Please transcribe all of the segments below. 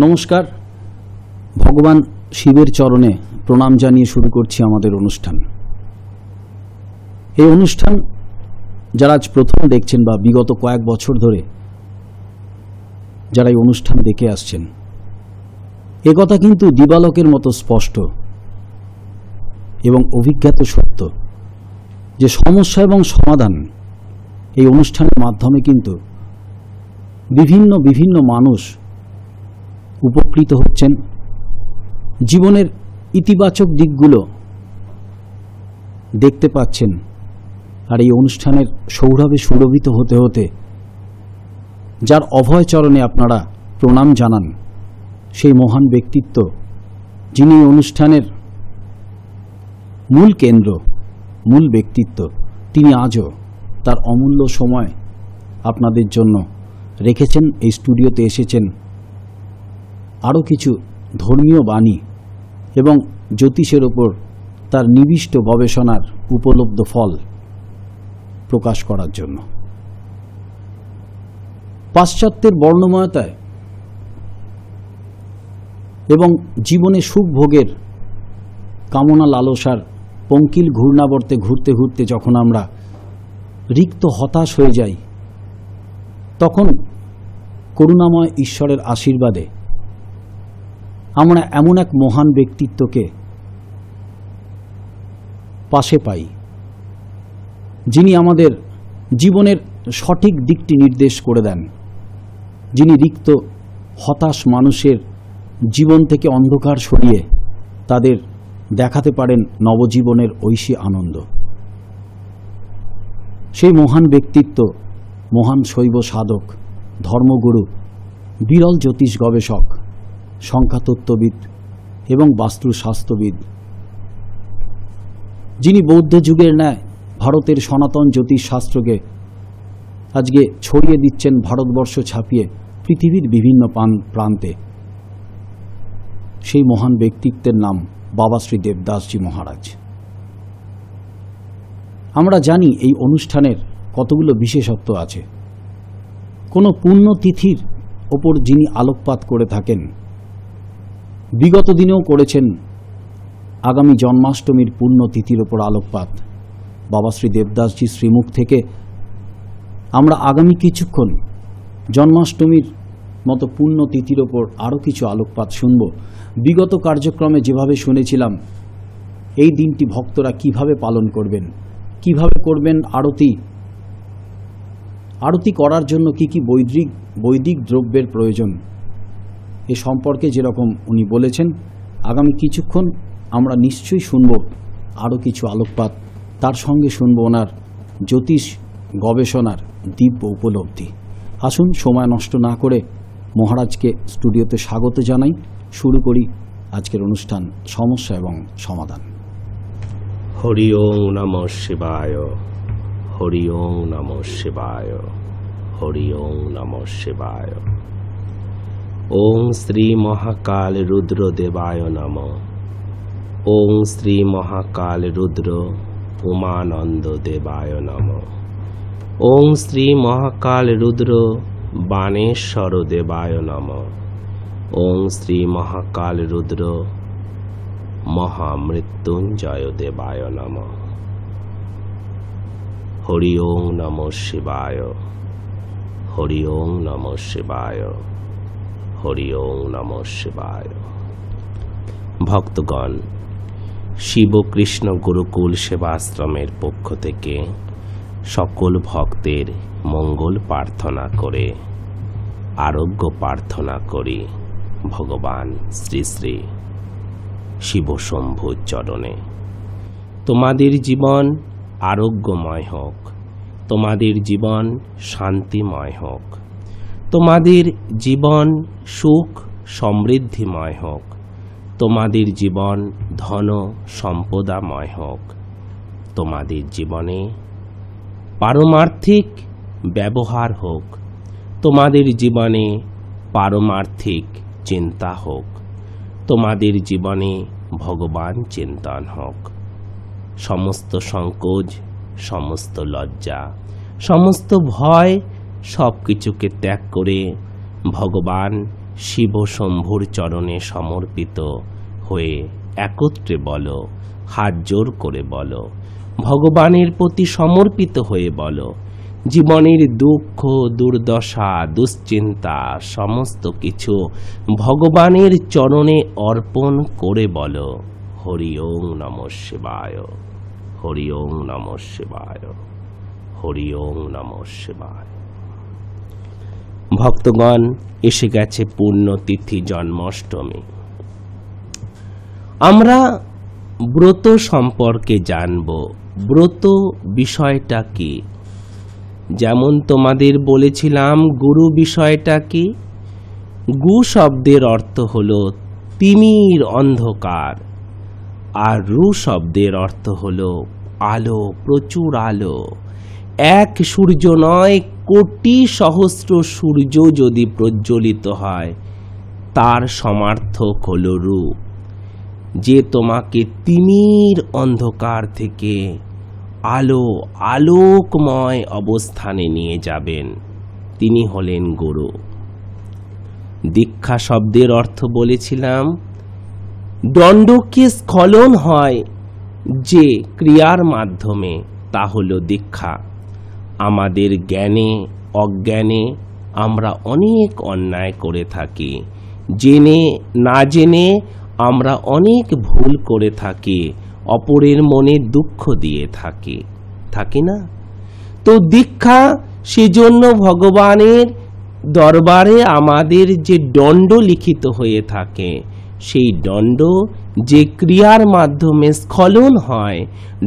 নমস্কার, ভগবান শিবের চরণে প্রণাম জানিয়ে শুরু করছি আমাদের অনুষ্ঠান। এই অনুষ্ঠান যারা আজ প্রথম দেখছেন বা বিগত কয়েক বছর ধরে যারা এই অনুষ্ঠান দেখে আসছেন, এ কথা কিন্তু দিবালোকের মতো স্পষ্ট এবং অভিজ্ঞাত সত্য যে সমস্যা এবং সমাধান এই অনুষ্ঠানের মাধ্যমে কিন্তু বিভিন্ন মানুষ উপকৃত হচ্ছেন, জীবনের ইতিবাচক দিকগুলো দেখতে পাচ্ছেন। আর এই অনুষ্ঠানের সৌরভে সুরভিত হতে হতে যার অভয় চরণে আপনারা প্রণাম জানান, সেই মহান ব্যক্তিত্ব যিনি এই অনুষ্ঠানের মূল কেন্দ্র, মূল ব্যক্তিত্ব, তিনি আজও তার অমূল্য সময় আপনাদের জন্য রেখেছেন। এই স্টুডিওতে এসেছেন আরও কিছু ধর্মীয় বাণী এবং জ্যোতিষের ওপর তার নিবিষ্ট গবেষণার উপলব্ধ ফল প্রকাশ করার জন্য। পাশ্চাত্যের বর্ণময়তায় এবং জীবনে সুখ ভোগের কামনা লালসার পঙ্কিল ঘূর্ণাবর্তে ঘুরতে ঘুরতে যখন আমরা রিক্ত হতাশ হয়ে যাই, তখন করুণাময় ঈশ্বরের আশীর্বাদে আমরা এমন এক মহান ব্যক্তিত্বকে পাশে পাই, যিনি আমাদের জীবনের সঠিক দিকটি নির্দেশ করে দেন, যিনি রিক্ত হতাশ মানুষের জীবন থেকে অন্ধকার সরিয়ে তাদের দেখাতে পারেন নবজীবনের ঐশী আনন্দ। সেই মহান ব্যক্তিত্ব, মহান শৈব সাধক, ধর্মগুরু, বিরল জ্যোতিষ গবেষক, সংখ্যাতত্ত্ববিদ এবং বাস্তুশাস্ত্রবিদ, যিনি বৌদ্ধ যুগের ন্যায় ভারতের সনাতন জ্যোতিষশাস্ত্রকে আজকে ছড়িয়ে দিচ্ছেন ভারতবর্ষ ছাপিয়ে পৃথিবীর বিভিন্ন প্রান্তে। সেই মহান ব্যক্তিত্বের নাম বাবা শ্রী দেবদাসজি মহারাজ। আমরা জানি এই অনুষ্ঠানের কতগুলো বিশেষত্ব আছে। কোনো পুণ্যতিথির ওপর যিনি আলোকপাত করে থাকেন, বিগত দিনেও করেছেন। আগামী জন্মাষ্টমীর পুণ্যতিথির ওপর আলোকপাত বাবা শ্রী দেবদাসজি শ্রীমুখ থেকে আমরা আগামী কিছুক্ষণ জন্মাষ্টমীর মতো পুণ্যতিথির ওপর আরও কিছু আলোকপাত শুনব। বিগত কার্যক্রমে যেভাবে শুনেছিলাম, এই দিনটি ভক্তরা কিভাবে পালন করবেন, কিভাবে করবেন আরতি করার জন্য কি কি বৈদিক দ্রব্যের প্রয়োজন, এ সম্পর্কে যেরকম উনি বলেছেন, আগামী কিছুক্ষণ আমরা নিশ্চয়ই শুনব আরও কিছু আলোকপাত। তার সঙ্গে শুনব ওনার জ্যোতিষ গবেষণার দিব্য উপলব্ধি। আসুন সময় নষ্ট না করে মহারাজকে স্টুডিওতে স্বাগত জানাই। শুরু করি আজকের অনুষ্ঠান সমস্যা এবং সমাধান। হরি ওং নমঃ শিবায়, হরি ওং নমঃ শিবায়, হরি ওং নমঃ শিবায়। ওং শ্রী মহাকাল রুদ্র দেবায় নমঃ। ওং শ্রী মহাকাল রুদ্র উমানন্দ দেবায় নমঃ। ওং শ্রী মহাকাল রুদ্র বাণেশ্বর দেবায় নমঃ। ওং শ্রী মহাকাল রুদ্র মহামৃত্যুঞ্জয় দেবায় নমঃ। হরি ওং নমঃ শিবায়, হরি ওং নমঃ শিবায়, হরি ওং নমঃ শিবায়। ভক্তগণ, শিবকৃষ্ণ গুরুকুল সেবাশ্রমের পক্ষ থেকে সকল ভক্তের মঙ্গল প্রার্থনা করে আরোগ্য প্রার্থনা করি ভগবান শ্রী শ্রী শিবশম্ভুর চরণে। তোমাদের জীবন আরোগ্যময় হোক, তোমাদের জীবন শান্তিময় হোক, তোমাদের জীবন সুখ সমৃদ্ধিময় হোক, তোমাদের জীবন ধন সম্পদাময় হোক, তোমাদের জীবনে পারমার্থিক ব্যবহার হোক, তোমাদের জীবনে পারমার্থিক চিন্তা হোক, তোমাদের জীবনে ভগবান চিন্তন হোক। সমস্ত সংকোচ, সমস্ত লজ্জা, সমস্ত ভয় সব কিছুকে ত্যাগ করে ভগবান শিব শম্ভুর চরণে সমর্পিত হয়ে একত্রে বলো, হাত জোর করে বলো, ভগবানের প্রতি সমর্পিত হয়ে বলো, জীবনের দুঃখ, দুর্দশা, দুশ্চিন্তা সমস্ত কিছু ভগবানের চরণে অর্পণ করে বলো, হরি ওং নমঃ শিবায়, হরি ওং নমঃ শিবায়, হরি ওং নমঃ শিবায়। ভক্তগণ, এসে গেছে পুণ্যতিথি জন্মাষ্টমী। আমরা ব্রত সম্পর্কে জানব। ব্রত বিষয়টা কি? যেমন তোমাদের বলেছিলাম গুরু বিষয়টা কি। গু শব্দের অর্থ হলো তিমির, অন্ধকার, আর রু শব্দের অর্থ হলো আলো, প্রচুর আলো। এক সূর্য নয়, কোটি সহস্র সূর্য যদি প্রজ্বলিত হয়, তার সমার্থক হলো রু, যে তোমাকে তিমির অন্ধকার থেকে আলোকময় অবস্থানে নিয়ে যাবেন। তিনি হলেন গুরু। দীক্ষা শব্দের অর্থ বলেছিলাম, দণ্ডকে স্খলন হয় যে ক্রিয়ার মাধ্যমে, তা হলো দীক্ষা। আমাদের জ্ঞানে অজ্ঞানে আমরা অনেক অন্যায় করে থাকি, জেনে না জেনে আমরা অনেক ভুল করে থাকি, অপরের মনে দুঃখ দিয়ে থাকি না? তো দীক্ষা, সেজন্য ভগবানের দরবারে আমাদের যে দণ্ড লিখিত হয়ে থাকে, সেই দণ্ড যে ক্রিয়ার মাধ্যমে স্খলন হয়,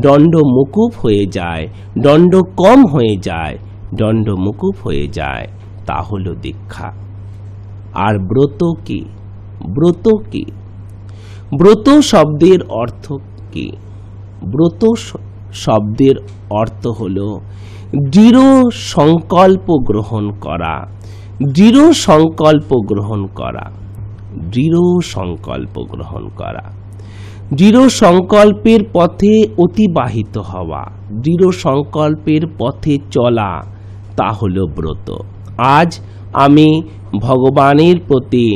দণ্ড মুকুব হয়ে যায়, দণ্ড কম হয়ে যায়, দণ্ড মুকুব হয়ে যায়, তা হলো দীক্ষা। আর ব্রত কি? ব্রত কি? ব্রত শব্দের অর্থ কি? ব্রত শব্দের অর্থ হলো দৃঢ় সংকল্প গ্রহণ করা, দৃঢ় সংকল্প গ্রহণ করা, দৃঢ় সংকল্প গ্রহণ করা, দৃঢ় সংকল্পের পথে অতিবাহিত হওয়া, দৃঢ় সংকল্পের পথে চলা, তা হলো ব্রত। আজ আমি ভগবানের প্রতি,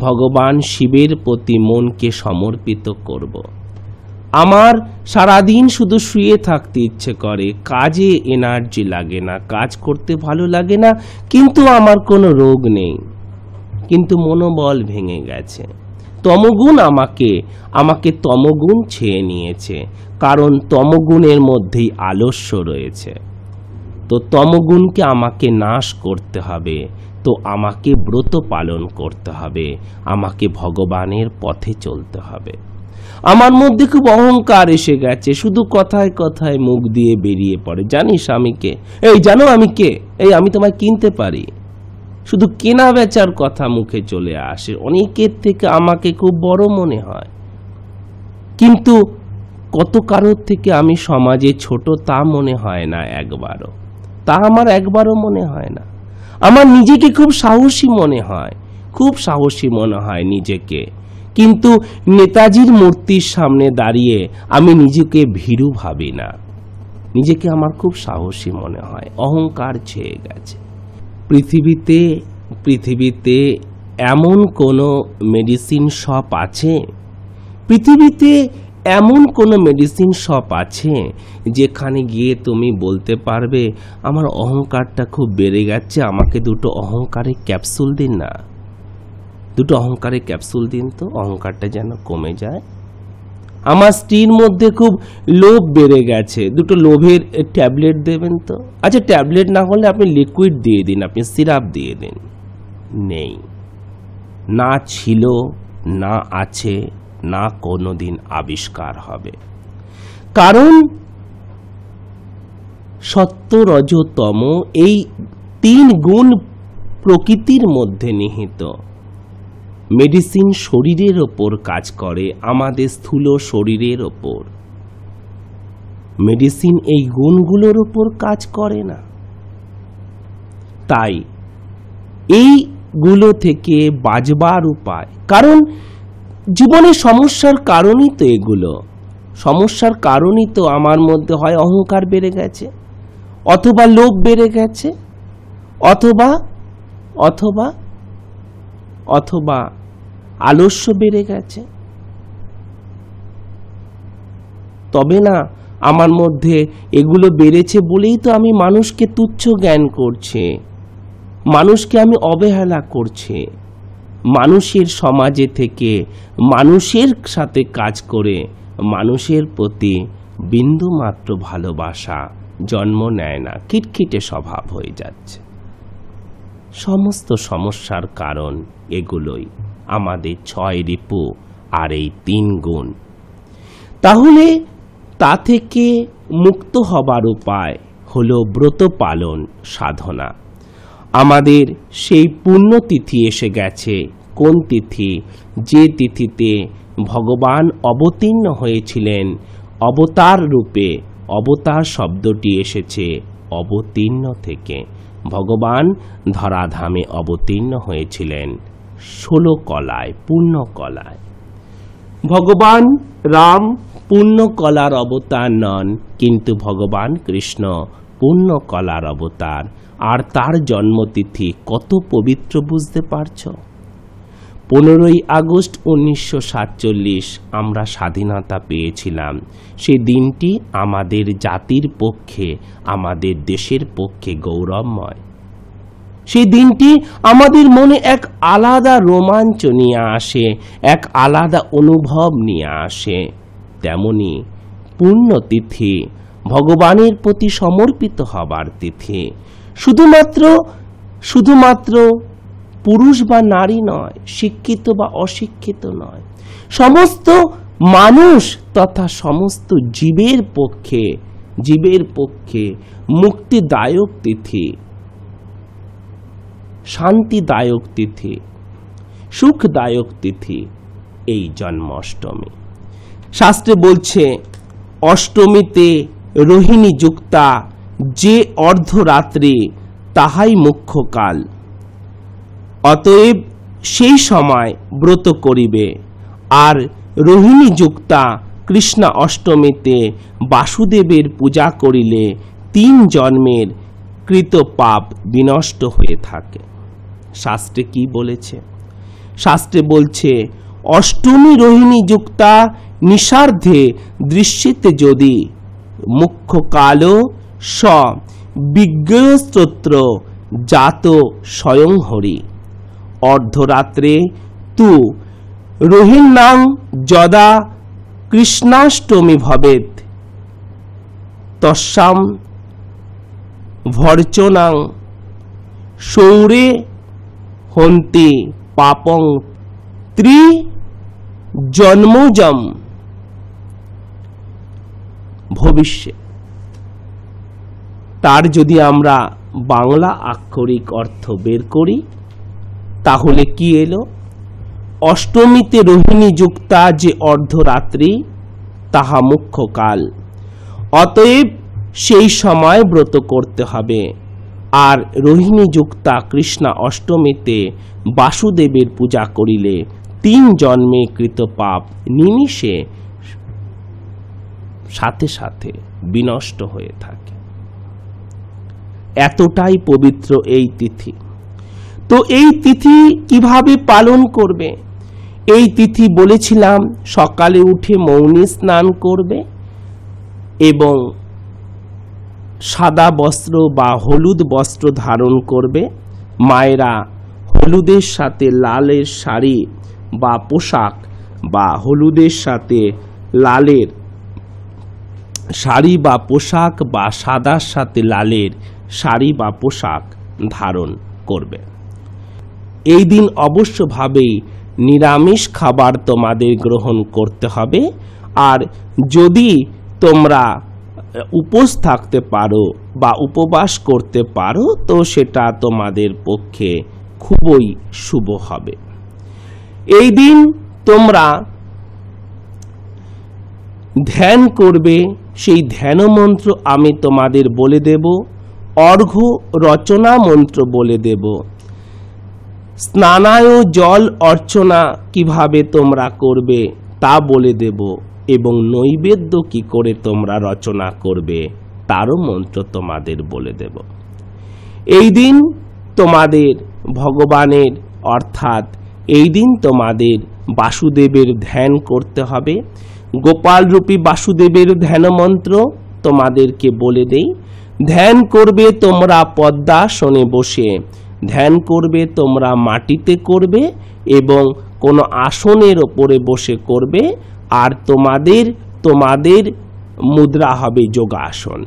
ভগবান শিবের প্রতি মনকে সমর্পিত করব। আমার সারাদিন শুধু শুয়ে থাকতে ইচ্ছে করে, কাজে এনার্জি লাগে না, কাজ করতে ভালো লাগে না, কিন্তু আমার কোনো রোগ নেই, কিন্তু মনোবল ভেঙে গেছে। তমগুণ আমাকে তমগুণ ছেয়ে নিয়েছে, কারণ তমগুণের মধ্যেই আলস্য রয়েছে। তো তমগুণকে আমাকে নাশ করতে হবে, তো আমাকে ব্রত পালন করতে হবে, আমাকে ভগবানের পথে চলতে হবে। আমার মধ্যে খুব অহংকার এসে গেছে, শুধু কথায় কথায় মুখ দিয়ে বেরিয়ে পড়ে, জানিস আমি কে? এই জানো আমি কে? এই আমি তোমায় কিনতে পারি। শুধু কেনা বেচার কথা মুখে চলে আসে। অনেকের থেকে আমাকে খুব বড় মনে হয়, কিন্তু কত কারোর থেকে আমি সমাজে ছোট তা মনে হয় না একবারও, তা আমার একবারও মনে হয় না। আমার নিজেকে খুব সাহসী মনে হয়, খুব সাহসী মনে হয় নিজেকে, কিন্তু নেতাজির মূর্তির সামনে দাঁড়িয়ে আমি নিজেকে ভীরু ভাবি না, নিজেকে আমার খুব সাহসী মনে হয়। অহংকার ছেয়ে গেছে। পৃথিবীতে এমন কোনো মেডিসিন শপ আছে? পৃথিবীতে এমন কোনো মেডিসিন শপ আছে যেখানে গিয়ে তুমি বলতে পারবে আমার অহংকারটা খুব বেড়ে গেছে, আমাকে দুটো অহংকারের ক্যাপসুল দিন না, দুটো অহংকারের ক্যাপসুল দিন তো, অহংকারটা যেন কমে যায়। আমার স্ত্রীর মধ্যে খুব লোভ বেড়ে গেছে, দুটো লোভের ট্যাবলেট দেবেন তো। আচ্ছা, ট্যাবলেট না হলে আপনি লিকুইড দিয়ে দিন, আপনি সিরাপ দিয়ে দিন। নেই, না ছিল, না আছে, না কোনোদিন আবিষ্কার হবে। কারণ সত্য, রজ, তম এই তিন গুণ প্রকৃতির মধ্যে নিহিত। মেডিসিন শরীরের ওপর কাজ করে, আমাদের স্থূল শরীরের ওপর। মেডিসিন এই গুণগুলোর ওপর কাজ করে না। তাই এইগুলো থেকে বাঁচবার উপায়, কারণ জীবনের সমস্যার কারণই তো এগুলো, সমস্যার কারণই তো আমার মধ্যে হয় অহংকার বেড়ে গেছে, অথবা লোভ বেড়ে গেছে, অথবা অথবা আলস্য বেড়ে গেছে? তবে না আমার মধ্যে এগুলো বেড়েছে বলেই তো আমি মানুষকে তুচ্ছ জ্ঞান করছি, মানুষকে আমি অবহেলা করছি। মানুষের সমাজে থেকে মানুষের সাথে কাজ করে মানুষের প্রতি বিন্দুমাত্র ভালোবাসা জন্ম নেয় না, খিটখিটে স্বভাব হয়ে যাচ্ছে। সমস্ত সমস্যার কারণ এগুলোই, আমাদের 6 রিপু আর এই 3 গুণ। তাহলে তা থেকে মুক্ত হবার উপায় হলো ব্রত পালন, সাধনা। আমাদের সেই পুণ্যতিথি এসে গেছে। কোন তিথি? যে তিথিতে ভগবান অবতীর্ণ হয়েছিলেন অবতার রূপে। অবতার শব্দটি এসেছে অবতীর্ণ থেকে। ভগবান ধরাধামে অবতীর্ণ হয়েছিলেন 16 কলায়, পূর্ণ কলায়। ভগবান রাম পূর্ণ কলার অবতার নন, কিন্তু ভগবান কৃষ্ণ পূর্ণ কলার অবতার। আর তার জন্মতিথি কত পবিত্র বুঝতে পারছ? 15ই আগস্ট 1947 আমরা স্বাধীনতা পেয়েছিলাম। সেই দিনটি আমাদের জাতির পক্ষে, আমাদের দেশের পক্ষে গৌরবময়। সেই দিনটি আমাদের মনে এক আলাদা রোমাঞ্চ নিয়ে আসে, এক আলাদা অনুভব নিয়ে আসে। তেমনি পুণ্যতিথি ভগবানের প্রতি সমর্পিত হবার তিথি। শুধুমাত্র পুরুষ বা নারী নয়, শিক্ষিত বা অশিক্ষিত নয়, সমস্ত মানুষ তথা সমস্ত জীবের পক্ষে মুক্তিদায়ক তিথি, শান্তিদায়ক তিথি, সুখদায়ক তিথি এই জন্মাষ্টমী। শাস্ত্রে বলছে অষ্টমীতে রোহিণী যুক্তা যে অর্ধরাত্রি তাহাই মুখ্য কাল। অতএব সেই সময় ব্রত করিবে। আর রোহিণী যুক্তা কৃষ্ণা অষ্টমীতে বাসুদেবের পূজা করিলে 3 জন্মের কৃত পাপ বিনষ্ট হয়ে থাকে। শাস্ত্রে কি বলেছে? শাস্ত্রে বলছে অষ্টমী রোহিণী যুক্তা নিষার্ধে দৃশ্যতে যদি মুখ্য কাল স বিজ্ঞস্তোত্র জাত স্বয়ং হরি। অর্ধরাত্রে তু রোহিণাং যদা কৃষ্ণাষ্টমী ভবেত তস্যাম ভর্চনাং সৌরে হন্তি পাপং ত্রিজন্মজম ভবিষ্যে। তার যদি আমরা বাংলা আক্ষরিক অর্থ বের করি তাহলে কি এলো? অষ্টমীতে রোহিণী যুক্তা যে অর্ধরাত্রি তাহা মুখ্য কাল। অতএব সেই সময় ব্রত করতে হবে। আর রোহিণী যুক্তা কৃষ্ণা অষ্টমীতে বাসুদেবের পূজা করিলে 3 জন্মে কৃত পাপ নিমিষে সাথে সাথে বিনষ্ট হয়ে থাকে। এতটাই পবিত্র এই তিথি। তো এই তিথি কিভাবে পালন করবে? এই তিথি বলেছিলাম সকালে উঠে মৌনী স্নান করবে এবং সাদা বস্ত্র বা হলুদ বস্ত্র ধারণ করবে। মায়েরা হলুদের সাথে লালের শাড়ি বা পোশাক, বা হলুদের সাথে লালের শাড়ি বা পোশাক, বা সাদার সাথে লালের শাড়ি বা পোশাক ধারণ করবে। এই দিন অবশ্যভাবেই নিরামিষ খাবার তোমাদের গ্রহণ করতে হবে। আর যদি তোমরা উপোস থাকতে পারো বা উপবাস করতে পারো তো সেটা তোমাদের পক্ষে খুবই শুভ হবে। এই দিন তোমরা ধ্যান করবে। সেই ধ্যান মন্ত্র আমি তোমাদের বলে দেব, অর্ঘ্য রচনা মন্ত্র বলে দেব, স্নানায় জল অর্চনা কিভাবে তোমরা করবে তা বলে দেব, এবং নৈবেদ্য কি করে তোমরা রচনা করবে তারও মন্ত্র তোমাদের বলে দেব। এই দিন তোমাদের ভগবানের অর্থাৎ এই দিন তোমাদের বাসুদেবের ধ্যান করতে হবে। গোপাল রূপী বাসুদেবের ধ্যান মন্ত্র তোমাদেরকে বলে দেই। ধ্যান করবে তোমরা পদ্মাসনে বসে, ধ্যান করবে তোমরা মাটিতে করবে এবং কোনো আসনের ওপরে বসে করবে। আর তোমাদের মুদ্রা হবে যোগাসন।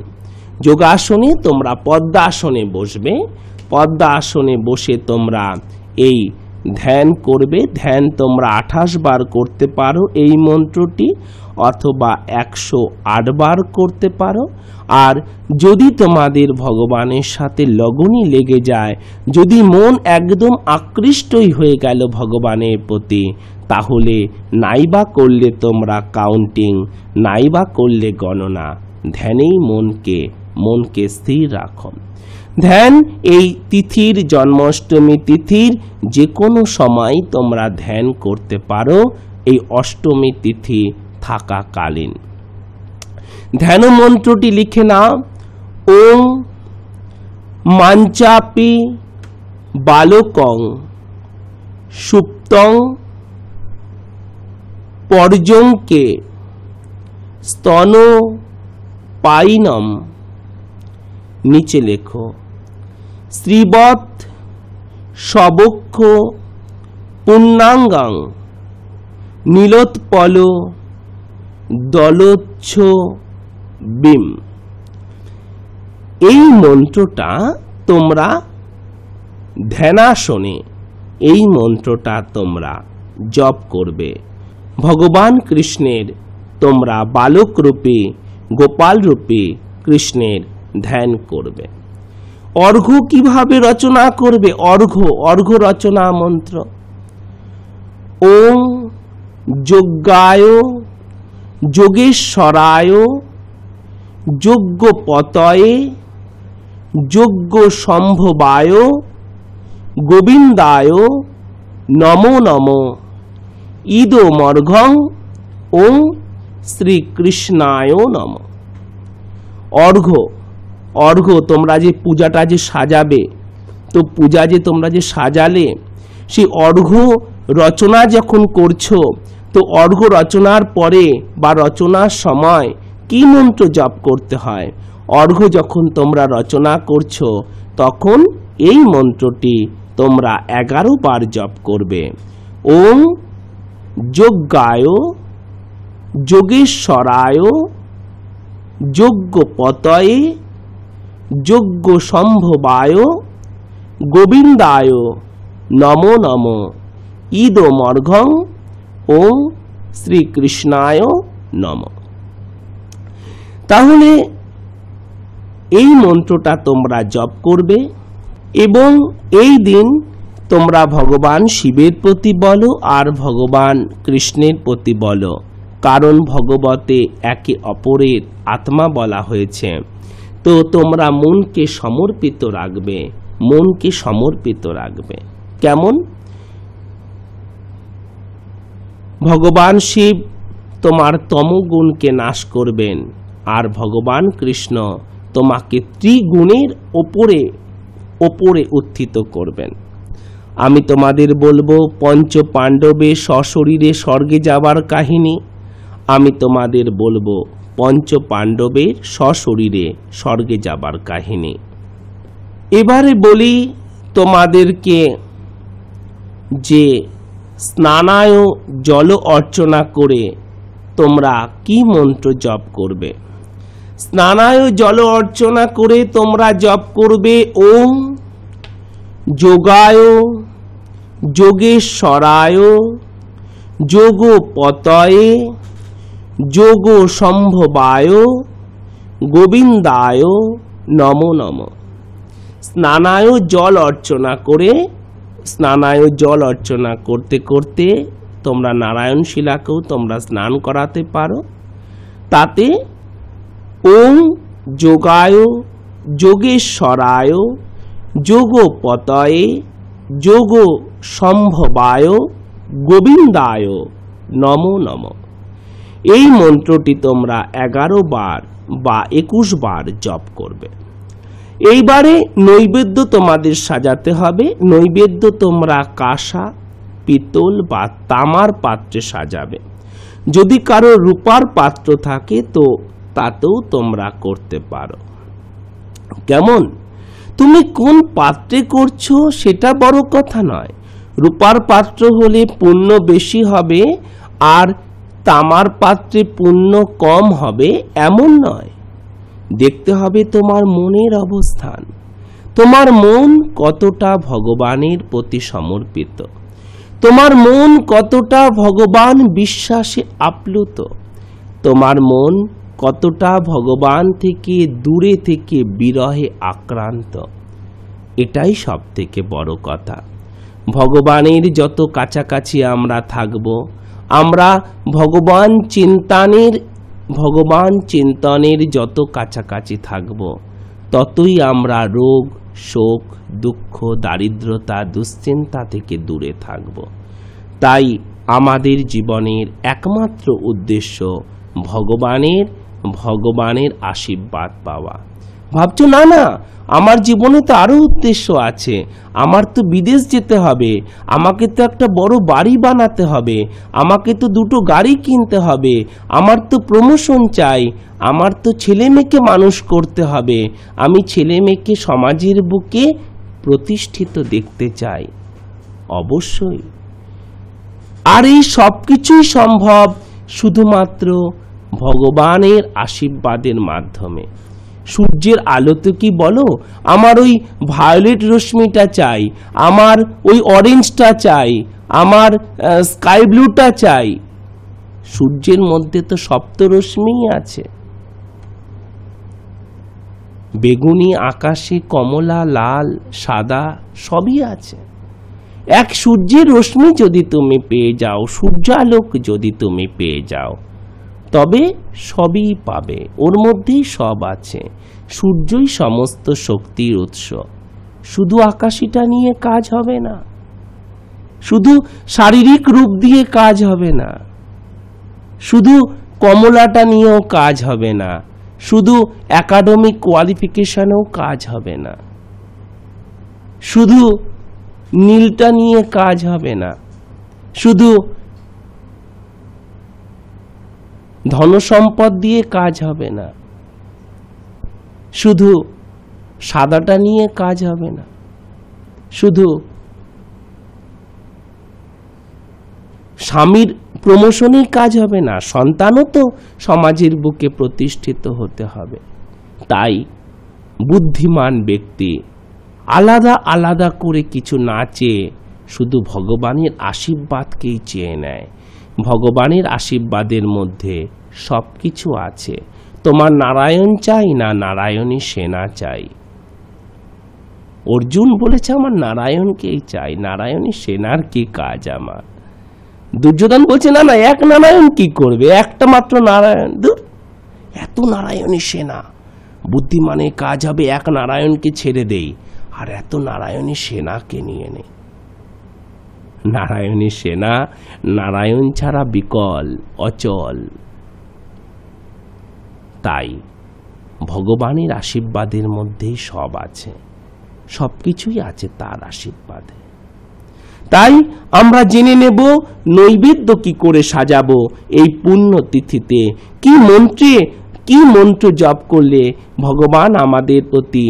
যোগাসনে তোমরা পদ্মাসনে বসবে, পদ্মাসনে বসে তোমরা এই ধ্যান করবে। ধ্যান তোমরা 28 বার করতে পারো এই মন্ত্রটি, অথবা 108 বার করতে পারো। আর যদি তোমাদের ভগবানের সাথে লগনই লেগে যায়, যদি মন একদম আকৃষ্টই হয়ে গেল ভগবানের প্রতি, তাহলে নাইবা করলে তোমরা কাউন্টিং, নাইবা করলে গণনা, ধ্যানেই মনকে স্থির রাখো। ধ্যান এই তিথির, জন্মাষ্টমী তিথির যে কোনো সময় তোমরা ধ্যান করতে পারো, এই অষ্টমী তিথি থাকাকালীন। ধ্যান মন্ত্রটি লিখে নাও। ওং মাঞ্চাপি বালকং সুপ্তং পর্যঙ্কে স্তন পাইনম। নিচে লেখো শ্রীবৎ সবক্ষ পুণ্যাঙ্গাং নীলোৎপল দলোচ্ছ বিম। এই মন্ত্রটা তোমরা ধ্যানাসনে, এই মন্ত্রটা তোমরা জপ করবে। ভগবান কৃষ্ণের তোমরা বালক রূপে, গোপাল রূপে কৃষ্ণের ধ্যান করবে। অর্ঘ্য কিভাবে রচনা করবে? অর্ঘ্য রচনা মন্ত্র। ওং যজ্ঞায় যোগেশ্বরায় যজ্ঞপতয়ে যজ্ঞ সম্ভবায় গোবিন্দায় নমো নমো ইদমর্ঘং ওং শ্রীকৃষ্ণায় নমঃ। অর্ঘ্য তোমরা যে পূজাটা যে সাজাবে, তো পূজা যে তোমরা যে সাজালে, সেই অর্ঘ্য রচনা যখন করছো, তো অর্ঘ্য রচনার পরে বা রচনার সময় কি মন্ত্র জপ করতে হয়? অর্ঘ্য যখন তোমরা রচনা করছো, তখন এই মন্ত্রটি তোমরা 11 বার জপ করবে। ওং যজ্ঞায় যোগেশ্বরায় যজ্ঞপতয়ে যজ্ঞ সম্ভবায় গোবিন্দায় নমো নমো ইদমর্ঘং ওং শ্রীকৃষ্ণায় নমঃ। তাহলে এই মন্ত্রটা তোমরা জপ করবে এবং এই দিন তোমরা ভগবান শিবের প্রতি বলো আর ভগবান কৃষ্ণের প্রতি বলো, কারণ ভগবতে একে অপরের আত্মা বলা হয়েছে। তো তোমরা মনকে সমর্পিত রাখবে, মনকে সমর্পিত রাখবে। কেমন? ভগবান শিব তোমার তমগুণকে নাশ করবেন আর ভগবান কৃষ্ণ তোমাকে ত্রিগুণের ওপরে উত্থিত করবেন। আমি তোমাদের বলবো পঞ্চ পাণ্ডবে সশরীরে স্বর্গে যাবার কাহিনী। আমি তোমাদের বলবো পঞ্চ পাণ্ডবের সশরীরে স্বর্গে যাবার কাহিনী। এবারে বলি তোমাদেরকে যে স্নানায় জল অর্চনা করে তোমরা কি মন্ত্র জপ করবে। স্নানায় জল অর্চনা করে তোমরা জপ করবে ওং যোগায় যোগেশ্বরায় যোগপতয়ে যোগ সম্ভবায় গোবিন্দায় নমো নমঃ। স্নানায় জল অর্চনা করে, স্নানায় জল অর্চনা করতে করতে তোমরা নারায়ণ শিলাকেও তোমরা স্নান করাতে পারো। তাতে ওং যোগায় যোগেশ্বরায় যোগপতয়ে যোগ সম্ভবায় গোবিন্দায় নমো নমঃ। এই মন্ত্রটি তোমরা 11 বার বা 21 বার জপ করবে। এইবারে নৈবেদ্য তোমাদের সাজাতে হবে। নৈবেদ্য তোমরা কাঁসা, পিতল বা তামার পাত্রে সাজাবে। যদি কারো রূপার পাত্র থাকে তো তাতেও তোমরা করতে পারো। কেমন? তুমি কোন পাত্রে করছো সেটা বড় কথা নয়। রূপার পাত্র হলে পুণ্য বেশি হবে আর তামার পাত্রে পুণ্য কম হবে এমন নয়। দেখতে হবে তোমার মনের অবস্থান। তোমার মন কতটা ভগবানের প্রতি সমর্পিত, তোমার মন কতটা ভগবান বিশ্বাসে আপ্লুত, তোমার মন কতটা ভগবান থেকে দূরে থেকে বিরহে আক্রান্ত। এটাই সব থেকে বড় কথা। ভগবানের যত কাছাকাছি আমরা থাকব, আমরা ভগবান চিন্তনের যত কাছাকাছি থাকব, ততই আমরা রোগ, শোক, দুঃখ, দারিদ্রতা, দুশ্চিন্তা থেকে দূরে থাকব। তাই আমাদের জীবনের একমাত্র উদ্দেশ্য ভগবানের আশীর্বাদ পাওয়া। ভাবছো না না, আমার জীবনে তো আরো উদ্দেশ্য আছে, আমার তো বিদেশ যেতে হবে, আমাকে তো একটা বড় বাড়ি বানাতে হবে, আমাকে তো দুটো গাড়ি কিনতে হবে, আমার তো প্রমোশন চাই, আমার তো ছেলে মেয়েকে মানুষ করতে হবে, আমি ছেলে মেয়েকে সমাজের বুকে প্রতিষ্ঠিত দেখতে চাই। অবশ্যই। আর এই সব কিছুই সম্ভব শুধুমাত্র ভগবানের আশীর্বাদের মাধ্যমে। সূর্যের আলোতে কি বলো আমার ওই ভায়োলেট রশ্মিটা চাই, আমার ওই অরেঞ্জটা চাই, আমার স্কাই ব্লুটা চাই? সূর্যের মধ্যে তো সপ্তরশ্মিই আছে। বেগুনি, আকাশে কমলা, লাল, সাদা সবই আছে। এক সূর্যের রশ্মি যদি তুমি পেয়ে যাও, সূর্যালোক যদি তুমি পেয়ে যাও, তবে সবই পাবে। ওর মধ্যেই সব আছে। সূর্যই সমস্ত শক্তির উৎস। শুধু আকাশিটা নিয়ে কাজ হবে না, শুধু শারীরিক রূপ দিয়ে কাজ হবে না, শুধু কমলাটা নিয়েও কাজ হবে না, শুধু একাডেমিক কোয়ালিফিকেশনেও কাজ হবে না, শুধু নীলটা নিয়ে কাজ হবে না, শুধু ধনসম্পদ দিয়ে কাজ হবে না, শুধু সাদাটা নিয়ে কাজ হবে না, শুধু স্বামীর প্রমোশনেই কাজ হবে না, সন্তানও তো সমাজের বুকে প্রতিষ্ঠিত হতে হবে। তাই বুদ্ধিমান ব্যক্তি আলাদা আলাদা করে কিছু না চেয়ে শুধু ভগবানের আশীর্বাদকেই চেয়ে নেয়। ভগবানের আশীর্বাদের মধ্যে সব কিছু আছে। তোমার নারায়ণ চাই না নারায়ণী সেনা চাই? অর্জুন বলেছে আমার নারায়ণকেই চাই, নারায়ণী সেনার কি কাজ আমার? দুর্যোধন বলছে না না, এক নারায়ণ কি করবে, একটা মাত্র নারায়ণ, দূর, এত নারায়ণী সেনা, বুদ্ধিমানের কাজ হবে এক নারায়ণকে ছেড়ে দেই আর এত নারায়ণী সেনাকে নিয়ে নেই। নারায়ণী সেনা নারায়ণ ছাড়া বিকল, অচল। তাই ভগবানের আশীর্বাদের মধ্যেই সব আছে, সবকিছুই আছে তার আশীর্বাদে। তাই আমরা জেনে নেব নৈবেদ্য কি করে সাজাবো এই পুণ্য তিথিতে, কি মন্ত্র জপ করলে ভগবান আমাদের প্রতি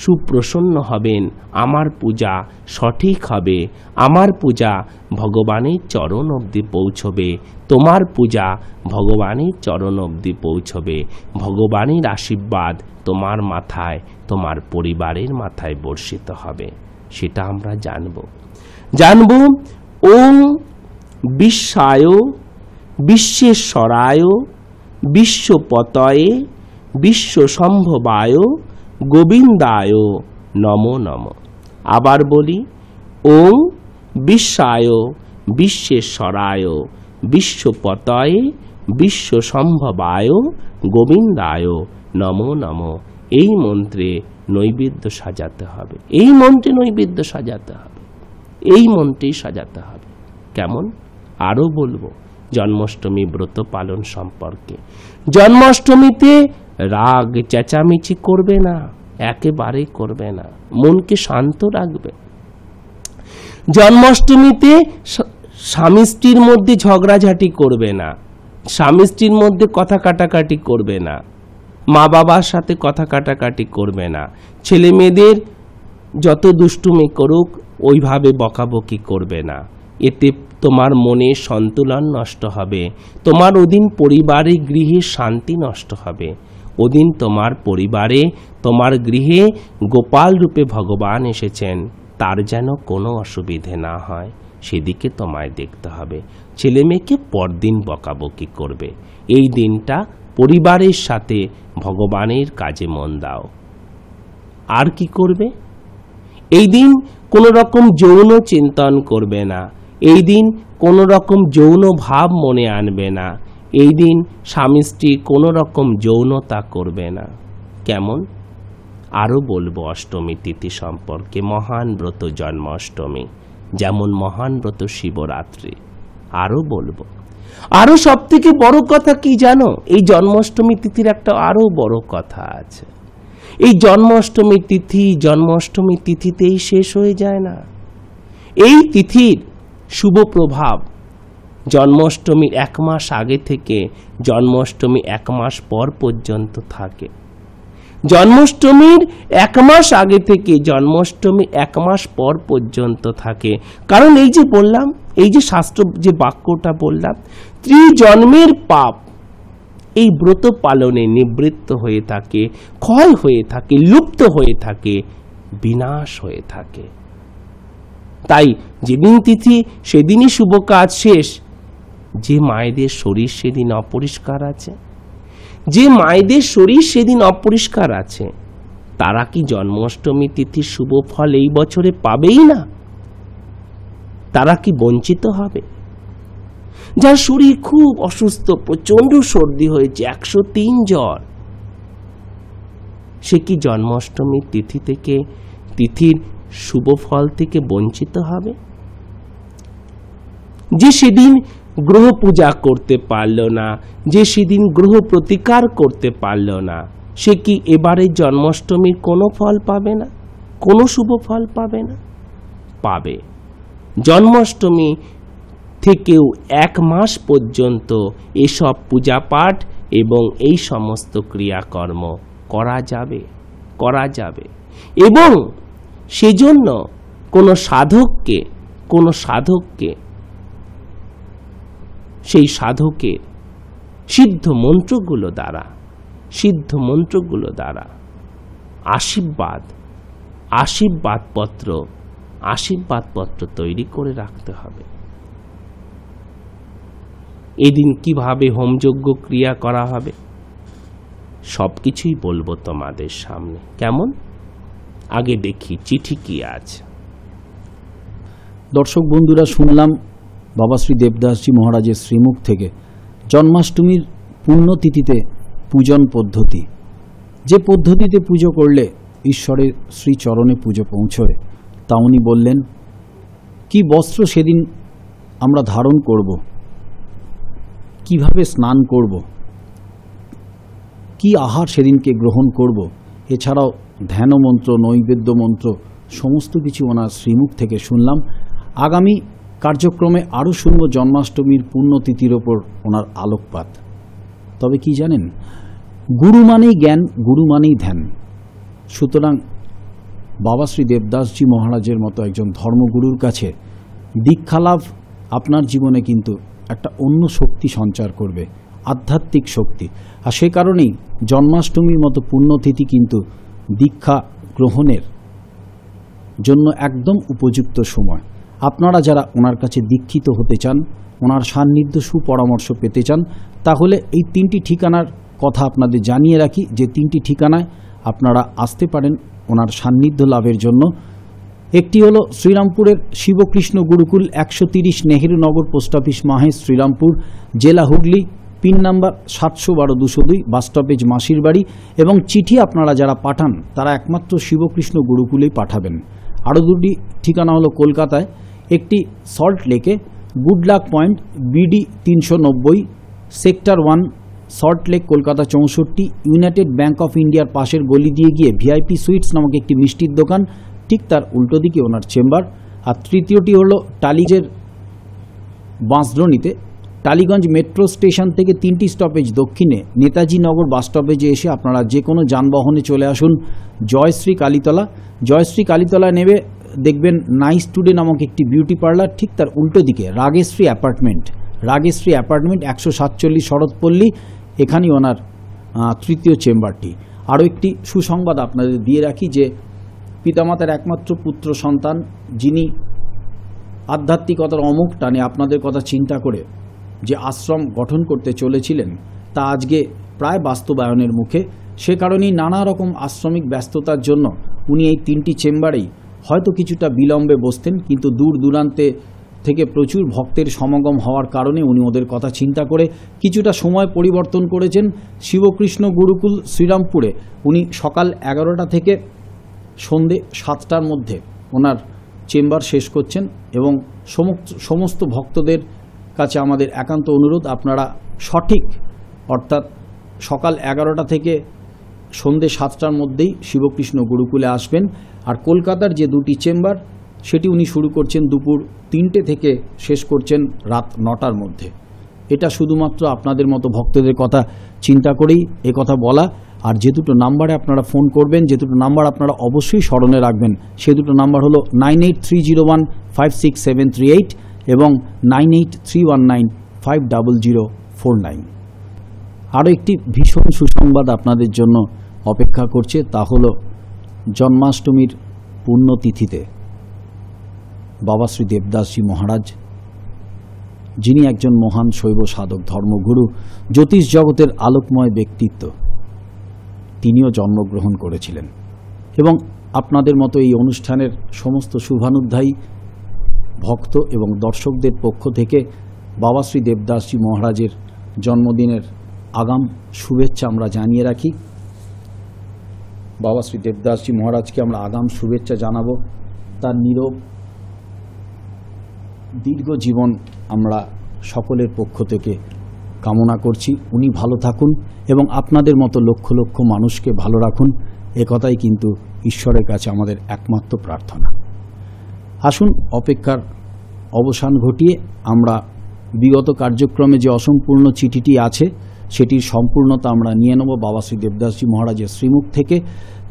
সুপ্রসন্ন হবেন, আমার পূজা সঠিক হবে, আমার পূজা ভগবানের চরণ অবধি পৌঁছবে, তোমার পূজা ভগবানের চরণ অবধি পৌঁছবে, ভগবানের আশীর্বাদ তোমার মাথায়, তোমার পরিবারের মাথায় বর্ষিত হবে। সেটা আমরা জানব। ওম বিশ্বায় বিশ্বেশ্বরায় বিশ্বপতয়ে বিশ্বসম্ভবায় গোবিন্দায় নমো নমঃ। আবার বলি, ওম বিশ্বায় বিশ্বেশ্বরায় বিশ্বপতয়ে বিশ্বসম্ভবায় গোবিন্দায় নমো নমঃ। এই মন্ত্রে নৈবেদ্য সাজাতে হবে, এই মন্ত্রে নৈবেদ্য সাজাতে হবে, এই মন্ত্রেই সাজাতে হবে। কেমন? আরও বলবো জন্মাষ্টমী ব্রত পালন সম্পর্কে। জন্মাষ্টমীতে রাগ চেঁচামেচি করবে না, একেবারেই করবে না, মনকে শান্ত রাখবে। জন্মাষ্টমীতে স্বামী স্ত্রীর মধ্যে ঝগড়াঝাটি করবে না, স্বামী স্ত্রীর মধ্যে কথা কাটাকাটি করবে না, মা বাবার সাথে কথা কাটাকাটি করবে না, ছেলে মেয়েদের যত দুষ্টুমি করুক ওইভাবে বকাবকি করবে না। এতে তোমার মনে সন্তুলন নষ্ট হবে, তোমার ওদিন পরিবারে গৃহে শান্তি নষ্ট হবে। ওদিন তোমার পরিবারে, তোমার গৃহে গোপাল রূপে ভগবান এসেছেন, তার যেন কোনো অসুবিধে না হয়, সেদিকে তোমায় দেখতে হবে। ছেলে মেয়েকে পরদিন বকাবকি করবে। এই দিনটা পরিবারের সাথে ভগবানের কাজে মন দাও। আর কি করবে? এই দিন কোনো রকম যৌন চিন্তন করবে না, এই দিন কোনো রকম যৌন ভাব মনে আনবে না, এই দিন স্বামী স্ত্রী কোনো রকম যৌনতা করবে না। কেমন? আরও বলবো অষ্টমী তিথি সম্পর্কে। মহান ব্রত জন্মাষ্টমী, যেমন মহান ব্রত শিবরাত্রি, আরও বলবো। আরও সব থেকে বড় কথা কি জানো? এই জন্মাষ্টমী তিথির একটা আরও বড় কথা আছে। এই জন্মাষ্টমী তিথিতেই শেষ হয়ে যায় না। এই তিথির শুভ প্রভাব জন্মাষ্টমীর 1 মাস আগে থেকে জন্মাষ্টমী 1 মাস পর পর্যন্ত থাকে। জন্মাষ্টমীর 1 মাস আগে থেকে জন্মাষ্টমী 1 মাস পর পর্যন্ত থাকে। কারণ এই যে বললাম, এই যে শাস্ত্র যে বাক্যটা বললাম, ত্রিজন্মের পাপ এই ব্রত পালনে নিবৃত্ত হয়ে থাকে, ক্ষয় হয়ে থাকে, লুপ্ত হয়ে থাকে, বিনাশ হয়ে থাকে। তাই যেদিন তিথি সেদিনই শুভ কাজ শেষ। যে মায়েদের শরীর সেদিন অপরিষ্কার আছে, যে মায়েদের শরীর সেদিন অপরিষ্কার আছে, তারা কি জন্মাষ্টমী তিথির শুভ ফল এই বছরে পাবেই না? তারা কি বঞ্চিত হবে? যার শরীর খুব অসুস্থ, প্রচন্ড সর্দি হয়েছে, 103 জ্বর, সে কি জন্মাষ্টমীর তিথির শুভ ফল থেকে বঞ্চিত হবে? যে সেদিন গ্রহ পূজা করতে পারল না, যে সেদিন গ্রহ প্রতিকার করতে পারল না, সে কি এবারে জন্মাষ্টমীর কোনো ফল পাবে না? কোনো শুভ ফল পাবে না? পাবে। জন্মাষ্টমী থেকেও 1 মাস পর্যন্ত এসব পূজা পাঠ এবং এই সমস্ত ক্রিয়াকর্ম করা যাবে। এবং সেজন্য কোনো সাধককে সেই সাধকের সিদ্ধ মন্ত্রগুলো দ্বারা আশীর্বাদপত্র তৈরি করে রাখতে হবে। এদিন কিভাবে হোমযজ্ঞ ক্রিয়া করা হবে সবকিছুই বলবো তোমাদের সামনে। কেমন? আগে দেখি চিঠি কি আছে। দর্শক বন্ধুরা, শুনলাম বাবা শ্রী দেবদাসজি মহারাজের শ্রীমুখ থেকে জন্মাষ্টমীর পুণ্যতিথিতে পূজন পদ্ধতি, যে পদ্ধতিতে পুজো করলে ঈশ্বরের শ্রীচরণে পুজো পৌঁছয়, তা উনি বললেন। কি বস্ত্র সেদিন আমরা ধারণ করব, কিভাবে স্নান করব, কি আহার সেদিনকে গ্রহণ করব, এছাড়াও ধ্যান মন্ত্র, নৈবেদ্য মন্ত্র, সমস্ত কিছু ওনার শ্রীমুখ থেকে শুনলাম। আগামী কার্যক্রমে আরও শুনব জন্মাষ্টমীর পুণ্যতিথির ওপর ওনার আলোকপাত। তবে কি জানেন, গুরু মানেই জ্ঞান, গুরু মানেই ধ্যান। সুতরাং বাবা শ্রী দেবদাসজি মহারাজের মতো একজন ধর্মগুরুর কাছে দীক্ষালাভ আপনার জীবনে কিন্তু একটা অন্য শক্তি সঞ্চার করবে, আধ্যাত্মিক শক্তি। আর সে কারণেই জন্মাষ্টমীর মতো পুণ্যতিথি কিন্তু দীক্ষা গ্রহণের জন্য একদম উপযুক্ত সময়। আপনারা যারা ওনার কাছে দীক্ষিত হতে চান, ওনার সান্নিধ্য সুপরামর্শ পেতে চান, তাহলে এই 3টি ঠিকানার কথা আপনাদের জানিয়ে রাখি, যে 3টি ঠিকানায় আপনারা আসতে পারেন ওনার সান্নিধ্য লাভের জন্য। একটি হলো শ্রীরামপুরের শিবকৃষ্ণ গুরুকুল, 130 নেহেরু নগর, পোস্ট অফিস মাহেশ, শ্রীরামপুর, জেলা হুগলি, পিন নাম্বার 712-202, বাসস্টপেজ মাসির বাড়ি। এবং চিঠি আপনারা যারা পাঠান তারা একমাত্র শিবকৃষ্ণ গুরুকুলেই পাঠাবেন। আরও 2টি ঠিকানা হলো কলকাতায়, একটি সল্ট লেকে, good luck point, BD 390, sector 1, salt lake, Kolkata 64। United bank of ইন্ডিয়ার পাশের গলি দিয়ে গিয়ে ভিআইপি সুইটস নামক একটি মিষ্টির দোকান, ঠিক তার উল্টো দিকে ওনার চেম্বার। আর তৃতীয়টি হলো টালিগঞ্জের বাঁশদ্রোণীতে টালিগঞ্জ মেট্রো স্টেশন থেকে 3টি স্টপেজ দক্ষিণে নেতাজি নগর বাস স্টপেজে এসে আপনারা যে কোনো যানবাহনে চলে আসুন জয়শ্রী কালীতলা। জয়শ্রী কালীতলা নেবে দেখবেন নাইস টুডে নামক একটি বিউটি পার্লার, ঠিক তার উল্টো দিকে রাগেশ্রী অ্যাপার্টমেন্ট 147 শরৎপল্লী, এখানেই ওনার তৃতীয় চেম্বারটি। আরও একটি সুসংবাদ আপনাদের দিয়ে রাখি যে পিতামাতার একমাত্র পুত্র সন্তান যিনি আধ্যাত্মিকতার অমুক টানে আপনাদের কথা চিন্তা করে যে আশ্রম গঠন করতে চলেছিলেন তা আজকে প্রায় বাস্তবায়নের মুখে। সে কারণেই নানা রকম আশ্রমিক ব্যস্ততার জন্য উনি এই 3টি চেম্বারেই হয়তো কিছুটা বিলম্বে বসতেন, কিন্তু দূর দূরান্তে থেকে প্রচুর ভক্তের সমাগম হওয়ার কারণে উনি ওদের কথা চিন্তা করে কিছুটা সময় পরিবর্তন করেছেন। শিবকৃষ্ণ গুরুকুল শ্রীরামপুরে উনি সকাল 11টা থেকে সন্ধে 7টার মধ্যে ওনার চেম্বার শেষ করছেন এবং সমস্ত ভক্তদের কাছে আমাদের একান্ত অনুরোধ আপনারা সঠিক অর্থাৎ সকাল 11টা থেকে সন্ধে 7টার মধ্যেই শিবকৃষ্ণ গুরুকুলে আসবেন। আর কলকাতার যে 2টি চেম্বার সেটি উনি শুরু করছেন দুপুর 3টে থেকে শেষ করছেন রাত 9টার মধ্যে। এটা শুধুমাত্র আপনাদের মতো ভক্তদের কথা চিন্তা করেই কথা বলা। আর যে দুটো নাম্বারে আপনারা ফোন করবেন, যে দুটো নাম্বার আপনারা অবশ্যই স্মরণে রাখবেন, সে দুটো নাম্বার হলো 9831567738 এবং 9831950049। আরও একটি ভীষণ সুসংবাদ আপনাদের জন্য অপেক্ষা করছে, তা হলো জন্মাষ্টমীর পুণ্যতিথিতে বাবা শ্রী দেবদাসজি মহারাজ, যিনি একজন মহান শৈব সাধক ধর্মগুরু, জ্যোতিষ জগতের আলোকময় ব্যক্তিত্ব, তিনিও জন্মগ্রহণ করেছিলেন। এবং আপনাদের মতো এই অনুষ্ঠানের সমস্ত শুভানুধ্যায়ী ভক্ত এবং দর্শকদের পক্ষ থেকে বাবা শ্রী দেবদাসজি মহারাজের জন্মদিনের আগাম শুভেচ্ছা আমরা জানিয়ে রাখি। বাবা শ্রী দেবদাসজি মহারাজকে আমরা আগাম শুভেচ্ছা জানাবো। তার নীরব দীর্ঘ জীবন আমরা সকলের পক্ষ থেকে কামনা করছি। উনি ভালো থাকুন এবং আপনাদের মতো লক্ষ লক্ষ মানুষকে ভালো রাখুন, একথাই কিন্তু ঈশ্বরের কাছে আমাদের একমাত্র প্রার্থনা। আসুন অপেক্ষার অবসান ঘটিয়ে আমরা বিগত কার্যক্রমে যে অসম্পূর্ণ চিঠিটি আছে সেটির সম্পূর্ণতা আমরা নিয়ে নেব বাবা শ্রী দেবদাসজি মহারাজের শ্রীমুখ থেকে।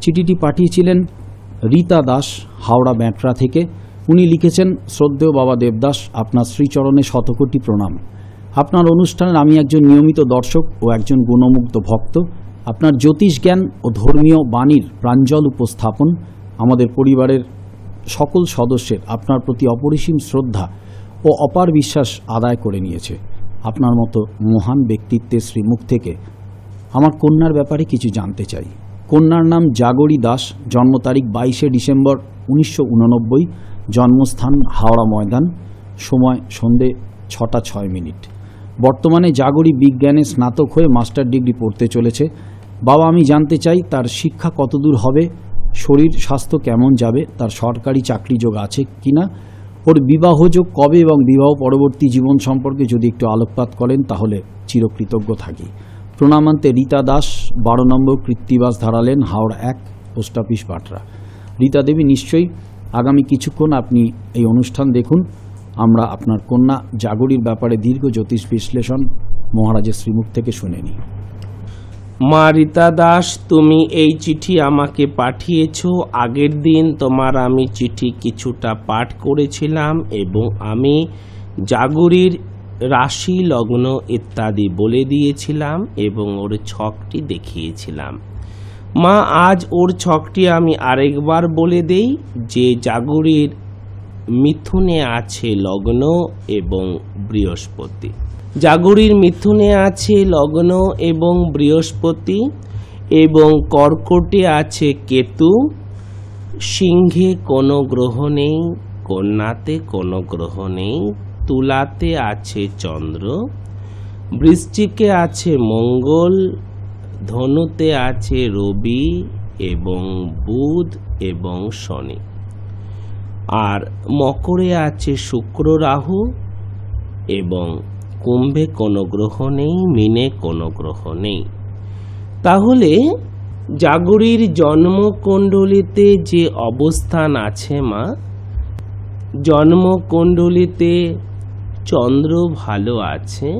চিঠিটি পাঠিয়েছিলেন রীতা দাস, হাওড়া ব্যাঁটরা থেকে। উনি লিখেছেন, শ্রদ্ধেয় বাবা দেবদাস, আপনার শ্রীচরণে শতকোটি প্রণাম। আপনার অনুষ্ঠানের আমি একজন নিয়মিত দর্শক ও একজন গুণমুগ্ধ ভক্ত। আপনার জ্যোতিষ জ্ঞান ও ধর্মীয় বাণীর প্রাঞ্জল উপস্থাপন আমাদের পরিবারের সকল সদস্যের আপনার প্রতি অপরিসীম শ্রদ্ধা ও অপার বিশ্বাস আদায় করে নিয়েছে। আপনার মতো মহান ব্যক্তিত্বের শ্রীমুখ থেকে আমার কন্যার ব্যাপারে কিছু জানতে চাই। কন্যার নাম জাগরী দাস, জন্ম তারিখ 22শে ডিসেম্বর 1989, জন্মস্থান হাওড়া ময়দান, সময় সন্ধে 6টা 6 মিনিট। বর্তমানে জাগরী বিজ্ঞানে স্নাতক হয়ে মাস্টার ডিগ্রি পড়তে চলেছে। বাবা, আমি জানতে চাই তার শিক্ষা কতদূর হবে, শরীর স্বাস্থ্য কেমন যাবে, তার সরকারি চাকরি যোগ আছে কিনা, ওর বিবাহযোগ কবে এবং বিবাহ পরবর্তী জীবন সম্পর্কে যদি একটু আলোকপাত করেন তাহলে চিরকৃতজ্ঞ থাকি। প্রণামান্তে রীতা দাস, 12 নম্বর কৃত্তিবাস ধারালেন, হাওড়া 1, পোস্ট অফিস বাটরা। রীতা দেবী, নিশ্চয়ই আগামী কিছুক্ষণ আপনি এই অনুষ্ঠান দেখুন। আমরা আপনার কন্যা জাগরীর ব্যাপারে দীর্ঘ জ্যোতিষ বিশ্লেষণ মহারাজের শ্রীমুখ থেকে শুনে নিই। মা রীতা দাস, তুমি এই চিঠি আমাকে পাঠিয়েছ। আগের দিন তোমার আমি চিঠি কিছুটা পাঠ করেছিলাম এবং আমি জাগরীর রাশি লগ্ন ইত্যাদি বলে দিয়েছিলাম এবং ওর ছকটি দেখিয়েছিলাম। মা, আজ ওর ছকটি আমি আরেকবার বলে দেই যে জাগরীর মিথুনে আছে লগ্ন এবং বৃহস্পতি। জাগরীর মিথুনে আছে লগ্ন এবং বৃহস্পতি এবং কর্কটে আছে কেতু, সিংহে কোনো গ্রহ নেই, কন্যাতে কোনো গ্রহ নেই, তুলাতে আছে চন্দ্র, বৃশ্চিকে আছে মঙ্গল, ধনুতে আছে রবি এবং বুধ এবং শনি, আর মকরে আছে শুক্র রাহু এবং কুম্ভে কোনো গ্রহ নেই, মীনে কোনো গ্রহ নেই। তাহলে জাগরীর জন্মকুণ্ডলিতে যে অবস্থান আছে মা, জন্মকুণ্ডলিতে চন্দ্র ভালো আছে,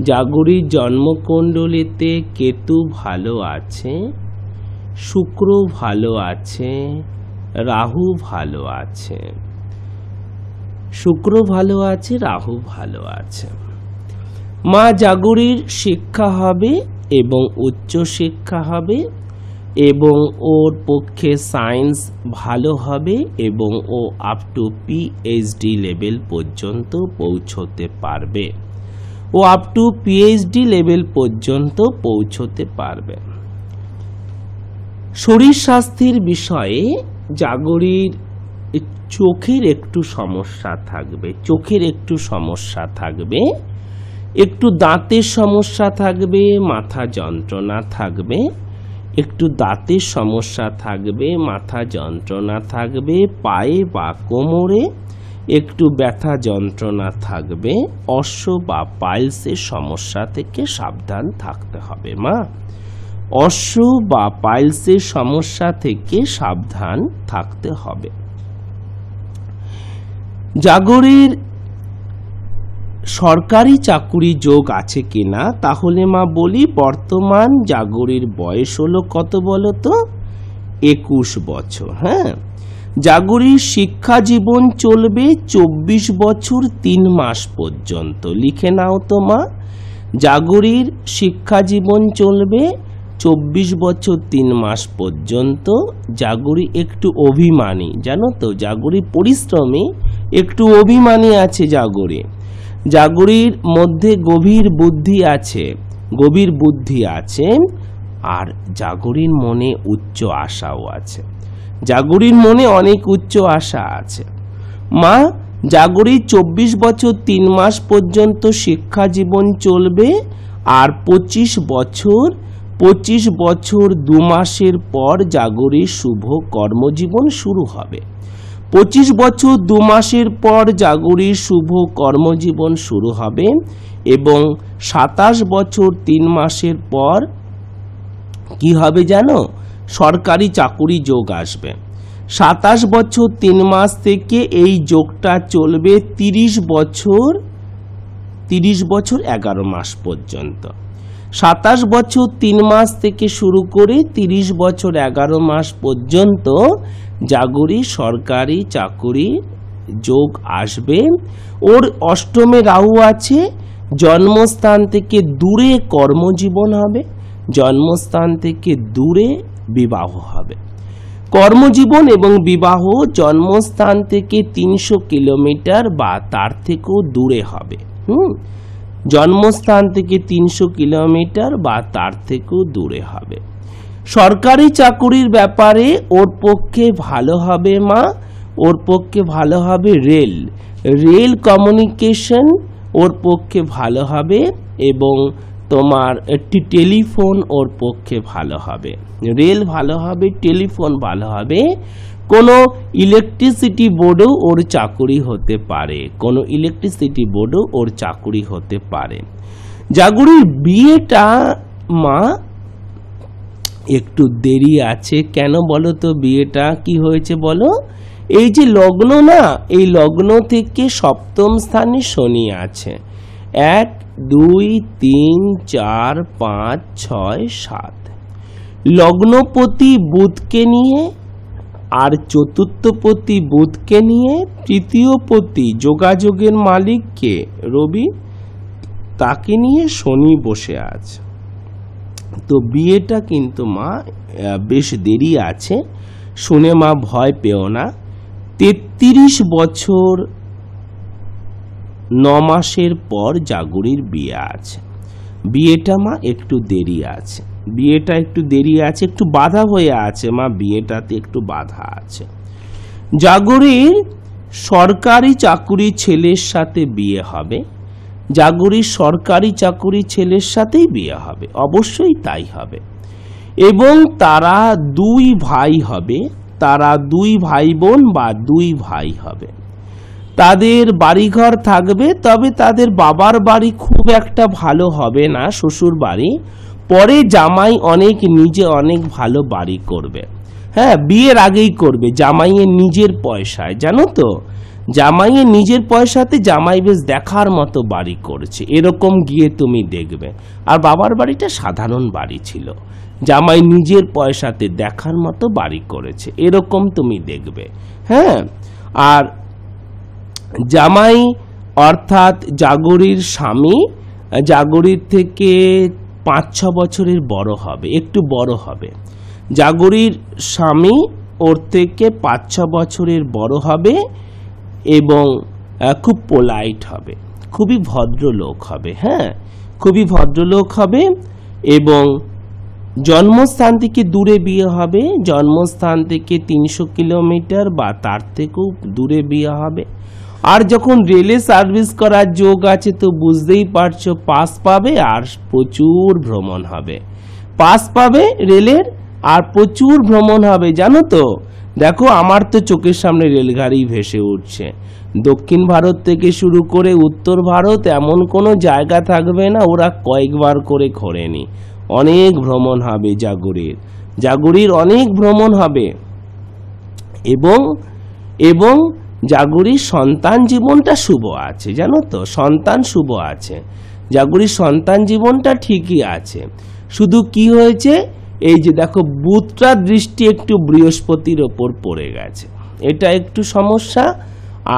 জাগরীর জন্মকুণ্ডলিতে কেতু ভালো আছে, শুক্র ভালো আছে, রাহু ভালো আছে, শুক্র ভালো আছে, রাহু ভালো আছে। মা জাগরীর শিক্ষা হবে এবং উচ্চ শিক্ষা হবে এবং ওর পক্ষে সায়েন্স ভালো হবে এবং ও আপ টু পিএইচডি লেভেল পর্যন্ত পৌঁছতে পারবে। ও আপ টু পিএইচডি লেভেল পর্যন্ত পৌঁছতে পারবে। শরীর স্বাস্থ্যের বিষয়ে জাগরীর চোখের একটু সমস্যা থাকবে, চোখের একটু সমস্যা থাকবে, একটু দাঁতের সমস্যা থাকবে, মাথা যন্ত্রণা থাকবে, একটু দাঁতের সমস্যা থাকবে, মাথা যন্ত্রণা থাকবে, পায়ে বা কোমরে একটু ব্যথা যন্ত্রণা থাকবে। অশ্ব বা পাইলসের সমস্যা থেকে সাবধান থাকতে হবে মা। অশ্ব বা পাইলসের সমস্যা থেকে সাবধান থাকতে হবে। জাগরীর সরকারি চাকুরি যোগ আছে কিনা, তাহলে মা বলি বর্তমান জাগরীর বয়স হলো কত বলো তো? 21 বছর। হ্যাঁ, জাগরীর শিক্ষা জীবন চলবে 24 বছর 3 মাস পর্যন্ত। লিখে নাও তো মা, জাগরীর শিক্ষা জীবন চলবে 24 বছর 3 মাস পর্যন্ত। জাগরী একটু অভিমানী, জানো তো, জাগরী পরিশ্রমী, একটু অভিমানী আছে জাগরী। জাগরীর মধ্যে গভীর বুদ্ধি আছে, গভীর বুদ্ধি আছে, আর জাগরীর মনে উচ্চ আশাও আছে। জাগরীর মনে অনেক উচ্চ আশা আছে। মা জাগরীর 24 বছর 3 মাস পর্যন্ত শিক্ষা জীবন চলবে, আর 25 বছর 2 মাসের পর জাগরীর শুভ কর্মজীবন শুরু হবে। 25 বছর 2 মাসের পর জাগরীর শুভ কর্মজীবন শুরু হবে এবং 27 বছর 3 মাসের পর কি হবে জানো? সরকারি চাকুরি যোগ আসবে। 27 বছর 3 মাস থেকে এই যোগটা চলবে 30 বছর 11 মাস পর্যন্ত। 27 বছর 3 মাস থেকে শুরু করে 30 বছর 11 মাস পর্যন্ত জাগরী সরকারি চাকুরি যোগ আসবে। ওর অষ্টমে রাহু আছে, জন্মস্থান থেকে দূরে কর্মজীবন হবে, জন্মস্থান থেকে দূরে বিবাহ হবে। কর্মজীবন এবং বিবাহ জন্মস্থান থেকে 300 কিলোমিটার বা তার থেকেও দূরে হবে। জন্মস্থান থেকে 300 কিলোমিটার বা তার থেকেও দূরে হবে। সরকারি চাকুরির ব্যাপারে ওর পক্ষে ভালো হবে মা, ওর পক্ষে ভালো হবে রেল কমিউনিকেশন ওর পক্ষে ভালো হবে এবং তোমার একটি টেলিফোন ওর পক্ষে ভালো হবে। রেল ভালো হবে, টেলিফোন ভালো হবে। কোনো ইলেকট্রিসিটি বোর্ডেও ওর চাকুরি হতে পারে, কোনো ইলেকট্রিসিটি বোর্ডেও ওর চাকুরি হতে পারে। জাগরীর বিয়েটা মা একটু দেরি আছে। কেন বলো তো? বিয়েটা কি হয়েছে বলো? এই যে লগ্ন না, এই লগ্ন থেকে সপ্তম স্থানে শনি আছে। 1 2 3 4 5 6 7 লগ্নপতি বুধকে নিয়ে আর চতুর্থপতি বুধকে নিয়ে, তৃতীয়পতি যোগাযোগের মালিককে রবি, তাকে নিয়ে শনি বসে আছে। তো বিয়েটা কিন্তু মা বেশ দেরি আছে, শুনে মা ভয় পেও না। 33 বছর 9 মাসের পর জাগরীর বিয়ে আছে। বিয়েটা মা একটু দেরি আছে, বিয়েটা একটু দেরি আছে, একটু বাধা হয়ে আছে মা, বিয়েটাতে একটু বাধা আছে। জাগরীর সরকারি চাকুরি ছেলের সাথে বিয়ে হবে, জাগরীর সরকারি চাকুরি ছেলের সাথেই বিয়ে হবে, অবশ্যই তাই হবে। এবং তারা 2 ভাই হবে, তারা 2 ভাই বোন বা 2 ভাই হবে। তাদের বাড়িঘর থাকবে, তবে তাদের বাবার বাড়ি খুব একটা ভালো হবে না, শ্বশুর বাড়ি। পরে জামাই নিজে অনেক ভালো বাড়ি করবে। হ্যাঁ, বিয়ের আগেই করবে, জামাইয়ের নিজের পয়সায়, জানো তো। জামাইয়ে নিজের পয়সাতে জামাই বেশ দেখার মতো বাড়ি করেছে, এরকম গিয়ে তুমি দেখবে। আর বাবার বাড়িটা সাধারণ বাড়ি ছিল, জামাই নিজের পয়সাতে দেখার মতো বাড়ি করেছে, এরকম তুমি দেখবে। হ্যাঁ, আর জামাই অর্থাৎ জাগরির স্বামী জাগরির থেকে 5-6 বছরের বড় হবে, একটু বড় হবে। জাগরির স্বামী ওর থেকে 5-6 বছরের বড় হবে এবং খুব পোলাইট হবে, খুবই ভদ্রলোক হবে। হ্যাঁ, খুবই ভদ্রলোক হবে এবং জন্মস্থান থেকে দূরে বিয়ে হবে, জন্মস্থান থেকে 300 কিলোমিটার বা তার থেকেও দূরে বিয়ে হবে। আর যখন রেলে সার্ভিস করার যোগ আছে তো বুঝতেই পারছো, পাস পাবে আর প্রচুর ভ্রমণ হবে, পাস পাবে রেলের আর প্রচুর ভ্রমণ হবে। জানো তো, দেখো আমার তো চোখের সামনে রেলগাড়ি ভেসে উঠছে। দক্ষিণ ভারত থেকে শুরু করে উত্তর ভারত এমন কোনো জায়গা থাকবে না ওরা কয়েকবার করে ঘোরেনি। অনেক ভ্রমণ হবে জাগরির অনেক ভ্রমণ হবে এবং জাগরির সন্তান জীবনটা শুভ আছে। জানো তো, সন্তান শুভ আছে, জাগরির সন্তান জীবনটা ঠিকই আছে। শুধু কি হয়েছে, এই যে দেখো বুধটার দৃষ্টি একটু বৃহস্পতির ওপর পড়ে গেছে, এটা একটু সমস্যা।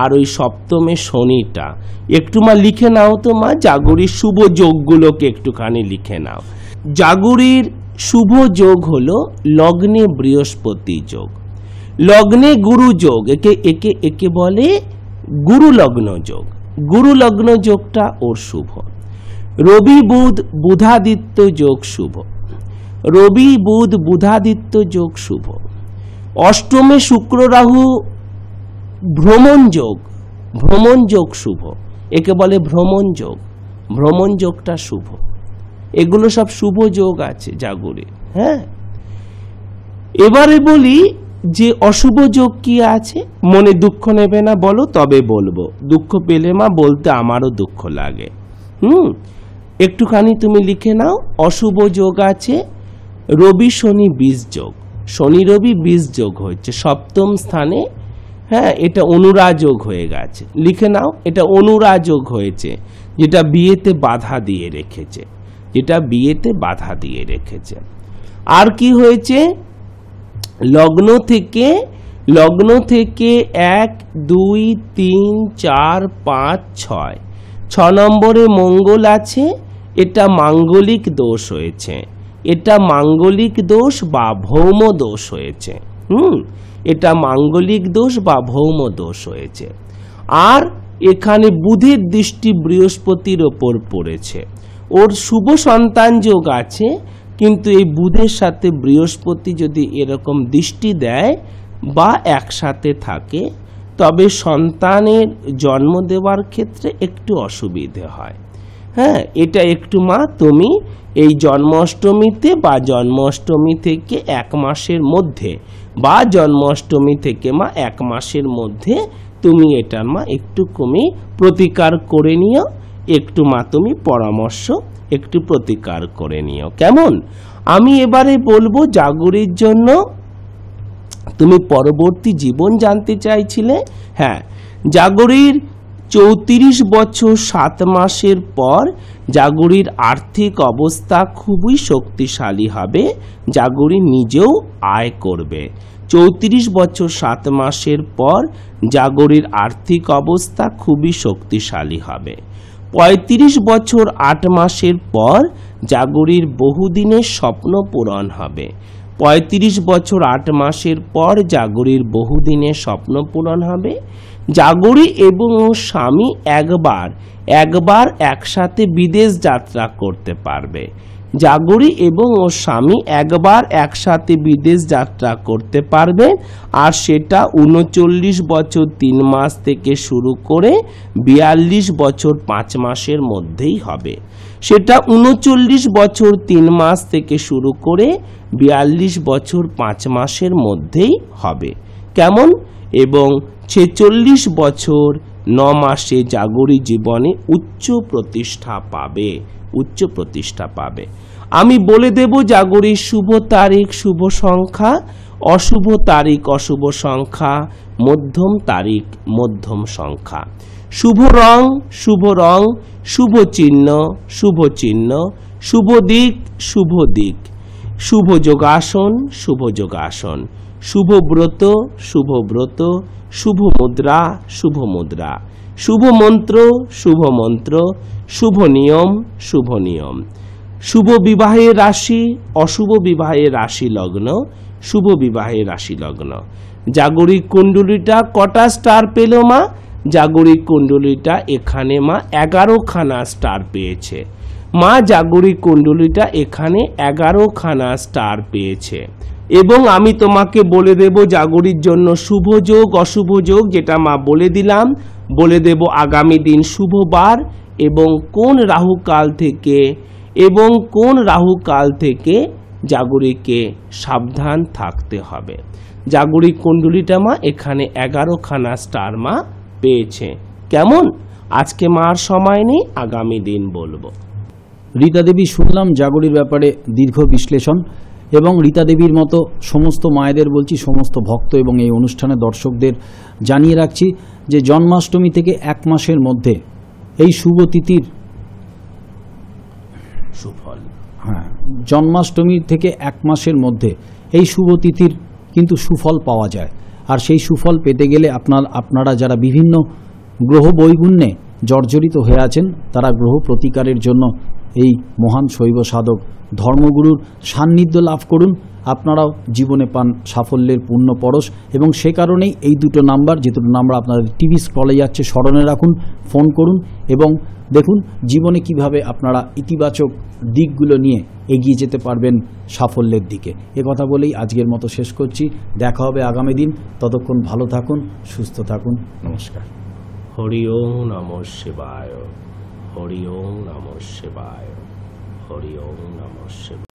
আর ওই সপ্তমে শনিটা একটু মা লিখে নাও তো মা, জাগরির শুভ যোগগুলোকে একটুখানি লিখে নাও। জাগরির শুভ যোগ হলো লগ্নে বৃহস্পতি যোগ, লগ্নে গুরু যোগ, একে বলে গুরু লগ্ন যোগ। গুরু লগ্ন যোগটা ওর শুভ। রবি বুধ বুধাদিত্য যোগ শুভ, রবি বুধ বুধাদিত্য যোগ শুভ। অষ্টমে শুক্র রাহু ভ্রমণ যোগ শুভ, একে বলে ভ্রমণ যোগ, ভ্রমণ যোগটা শুভ। এগুলো সব শুভ যোগ আছে জাগরির। হ্যাঁ, এবারে বলি যে অশুভ যোগ কি আছে। মনে দুঃখ নেবে না বলো, তবে বলবো। দুঃখ পেলে মা বলতে আমারও দুঃখ লাগে। একটুখানি তুমি লিখে নাও। অশুভ যোগ আছে রবি শনি 20 যোগ, শনি রবি 20 যোগ হচ্ছে সপ্তম স্থানে। হ্যাঁ, এটা অনুরাযোগ হয়ে গেছে, লিখে নাও। এটা অনুরাযোগ হয়েছে, যেটা বিয়েতে বাধা দিয়ে রেখেছে, যেটা বিয়েতে বাধা দিয়ে রেখেছে। আর কি হয়েছে, লগ্ন থেকে 1, 2, 3, 4, 5, 6 নম্বরে মঙ্গল আছে। এটা মাঙ্গলিক দোষ হয়েছে, এটা মাঙ্গলিক দোষ বা ভৌম দোষ হয়েছে। এটা মাঙ্গলিক দোষ বা ভৌম দোষ হয়েছে। আর এখানে বুধের দৃষ্টি বৃহস্পতির ওপর পড়েছে। ওর শুভ সন্তান যোগ আছে, কিন্তু এই বুধের সাথে বৃহস্পতি যদি এরকম দৃষ্টি দেয় বা একসাথে থাকে তবে সন্তানের জন্ম দেওয়ার ক্ষেত্রে একটু অসুবিধে হয়। হ্যাঁ, এটা একটু মা তুমি এই জন্মাষ্টমীতে বা জন্মাষ্টমী থেকে 1 মাসের মধ্যে বা জন্মাষ্টমী থেকে মা 1 মাসের মধ্যে তুমি এটার মা একটু কমে প্রতিকার করে নিও। একটু মা তুমি পরামর্শ একটু প্রতিকার করে নিও, কেমন? আমি এবারে বলবো জাগরির জন্য। তুমি পরবর্তী জীবন জানতে চাইছিলে। হ্যাঁ, জাগরির 34 বছর 7 মাসের পর জাগরির আর্থিক অবস্থা খুবই শক্তিশালী হবে, জাগরি নিজেও আয় করবে। 34 বছর 7 মাসের পর জাগরির আর্থিক অবস্থা খুবই শক্তিশালী হবে। 35 বছর 8 মাসের পর জাগরির বহুদিনের স্বপ্ন পূরণ হবে। 35 বছর 8 মাসের পর জাগরির বহুদিনের স্বপ্ন পূরণ হবে। জাগরি এবং ওর স্বামী একবার একসাথে বিদেশ যাত্রা করতে পারবে। জাগরি এবং ওর স্বামী একবার একসাথে বিদেশ যাত্রা করতে পারবে, আর সেটা 39 বছর 3 মাস থেকে শুরু করে 42 বছর 5 মাসের মধ্যেই হবে। সেটা 39 বছর 3 মাস থেকে শুরু করে 42 বছর 5 মাসের মধ্যেই হবে, কেমন? এবং 46 বছর 9 মাসে জাগরি জীবনে উচ্চ প্রতিষ্ঠা পাবে। আমি বলে দেব জাগরির শুভ তারিখ, শুভ সংখ্যা অশুভ তারিখ অশুভ সংখ্যা, মধ্যম তারিখ মধ্যম সংখ্যা। শুভ রং শুভ রং, শুভ চিহ্ন শুভ চিহ্ন, শুভ দিক শুভ দিক, শুভ যোগাসন শুভ যোগাসন, শুভ ব্রত শুভ ব্রত, শুভ মুদ্রা শুভ মুদ্রা, শুভ মন্ত্র শুভ মন্ত্র, শুভ নিয়ম শুভ নিয়ম। শুভ বিবাহের রাশি অশুভ বিবাহের রাশি লগ্ন, শুভ বিবাহের রাশি লগ্ন। জাগরিক কুণ্ডলিটা কটা স্টার পেল মা? জাগরিক কুণ্ডলিটা এখানে মা 11খানা স্টার পেয়েছে। মা জাগরিক কুণ্ডলিটা এখানে 11খানা স্টার পেয়েছে। এবং আমি তোমাকে বলে দেব জাগরির জন্য শুভ যোগ অশুভ যোগ, যেটা মা বলে দিলাম। বলে দেব আগামী দিন শুভ বার এবং কোন রাহু কাল থেকে জাগরিককে সাবধান থাকতে হবে। জাগরিক কুণ্ডলিটা মা এখানে 11খানা স্টার মা পেয়েছে। কেমন? আজকে মার সময় নেই, আগামী দিন বলবো। রীতা দেবী শুনলাম জাগরির ব্যাপারে দীর্ঘ বিশ্লেষণ, এবং রীতা দেবীর মতো সমস্ত মায়েদের বলছি, সমস্ত ভক্ত এবং এই অনুষ্ঠানে দর্শকদের জানিয়ে রাখছি যে জন্মাষ্টমী থেকে 1 মাসের মধ্যে এই শুভ তিথির সুফল, জন্মাষ্টমী থেকে 1 মাসের মধ্যে এই শুভ তিথির কিন্তু সুফল পাওয়া যায়। আর সেই সুফল পেতে গেলে আপনারা যারা বিভিন্ন গ্রহ বৈগুণ্যে জর্জরিত হয়ে আছেন, তারা গ্রহ প্রতিকারের জন্য এই মহান শৈব সাধক ধর্মগুরুর সান্নিধ্য লাভ করুন। আপনারাও জীবনে পান সাফল্যের পূর্ণ পরশ। এবং সে কারণেই এই দুটো নাম্বার, যে দুটো নাম্বার আপনাদের টিভি স্ক্রলে যাচ্ছে, স্মরণে রাখুন, ফোন করুন এবং দেখুন জীবনে কিভাবে আপনারা ইতিবাচক দিকগুলো নিয়ে এগিয়ে যেতে পারবেন সাফল্যের দিকে। এ কথা বলেই আজকের মতো শেষ করছি। দেখা হবে আগামী দিন। ততক্ষণ ভালো থাকুন, সুস্থ থাকুন। নমস্কার। হরি ওম নমঃ শিবায়, হরি ওম নমঃ শিবায়, হরি ওম নমঃ শিবায়।